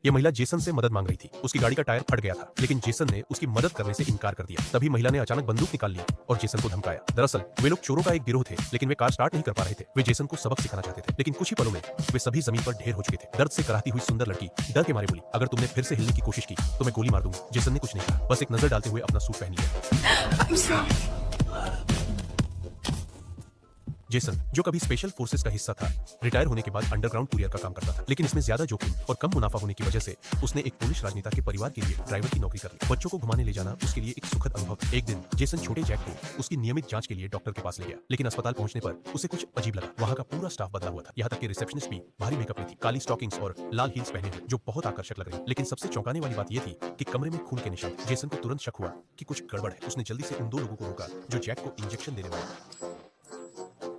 ये महिला जेसन से मदद मांग रही थी। उसकी गाड़ी का टायर फट गया था, लेकिन जेसन ने उसकी मदद करने से इनकार कर दिया। तभी महिला ने अचानक बंदूक निकाल ली और जेसन को धमकाया। दरअसल वे लोग चोरों का एक गिरोह थे, लेकिन वे कार स्टार्ट नहीं कर पा रहे थे। वे जेसन को सबक सिखाना चाहते थे, लेकिन कुछ ही पलों में वे सभी जमीन पर ढेर हो चुके थे। दर्द से कराहती हुई सुंदर लड़की डर के मारे बोली, अगर तुमने फिर से हिलने की कोशिश की तो मैं गोली मार दूंगी। जेसन ने कुछ नहीं कहा, बस एक नजर डालते हुए अपना सूट पहन लिया। I'm sorry. जेसन, जो कभी स्पेशल फोर्सेस का हिस्सा था, रिटायर होने के बाद अंडरग्राउंड कुरियर का काम करता था, लेकिन इसमें ज्यादा जोखिम और कम मुनाफा होने की वजह से उसने एक पोलिश राजनेता के परिवार के लिए ड्राइवर की नौकरी कर ली। बच्चों को घुमाने ले जाना उसके लिए एक सुखद अनुभव था। एक दिन जेसन छोटे जैक को उसकी नियमित जांच के लिए डॉक्टर के पास ले गया, लेकिन अस्पताल पहुंचने पर उसे कुछ अजीब लगा। वहां का पूरा स्टाफ बदला हुआ था, यहाँ तक कि रिसेप्शनिस्ट भी भारी मेकअप में थी, काली स्टॉकिंग्स और लाल हील्स पहने हुए, जो बहुत आकर्षक लग रही। लेकिन सबसे चौंकाने वाली बात यह थी कि कमरे में खून के निशान थे। जेसन को तुरंत शक हुआ कि कुछ गड़बड़ है। उसने जल्दी से उन दो लोगों को रोका जो जैक को इंजेक्शन देने वाले।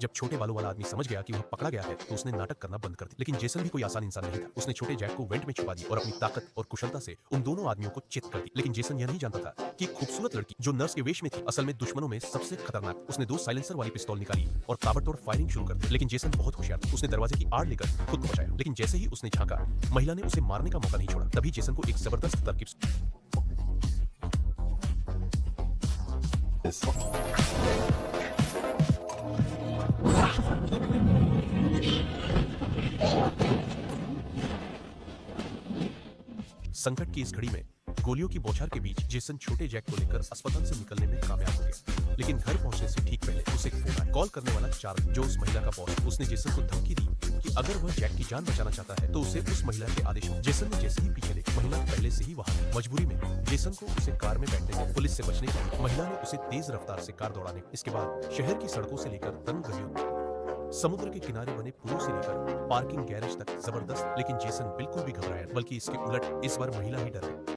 जब छोटे बालों वाला आदमी समझ गया कि वह पकड़ा गया है, तो उसने नाटक करना बंद कर दिया। लेकिन जेसन भी कोई आसान इंसान नहीं था। उसने छोटे जैक को वेंट में छुपा दिया और अपनी ताकत और कुशलता से उन दोनों आदमियों को चित कर दी। लेकिन जेसन यह नहीं जानता था कि खूबसूरत लड़की जो नर्स के वेश में थी, असल में दुश्मनों में सबसे खतरनाक। उसने दो साइलेंसर वाली पिस्तौल निकाली और ताबड़तोड़ फायरिंग शुरू कर दी। लेकिन जेसन बहुत होशियार था। उसने दरवाजे की आड़ लेकर खुद को बचाया, लेकिन जैसे ही उसने झांका, महिला ने उसे मारने का मौका नहीं छोड़ा। तभी जेसन को एक जबरदस्त तरकीब संकट की इस घड़ी में गोलियों की बौछार के बीच जेसन छोटे जैक को लेकर अस्पताल से निकलने में कामयाब हो गया। लेकिन घर पहुंचने से ठीक पहले उसे एक फोन आया। कॉल करने वाला चार्ल्स, जो उस महिला का बॉस, उसने जेसन को धमकी दी कि अगर वह जैक की जान बचाना चाहता है तो उसे उस महिला के आदेश में। जेसन ने जैसे ही पीछे देखा, महिला पहले से ही वहां थी। मजबूरी में जेसन को उसे कार में बैठने को पुलिस से बचने के लिए महिला ने उसे तेज रफ्तार से कार दौड़ाने। इसके बाद शहर की सड़कों से लेकर तंग गलियों, समुद्र के किनारे बने पुलों से लेकर पार्किंग गैरेज तक जबरदस्त। लेकिन जेसन बिल्कुल भी घबराया, बल्कि इसके उलट इस बार महिला ही डर गई।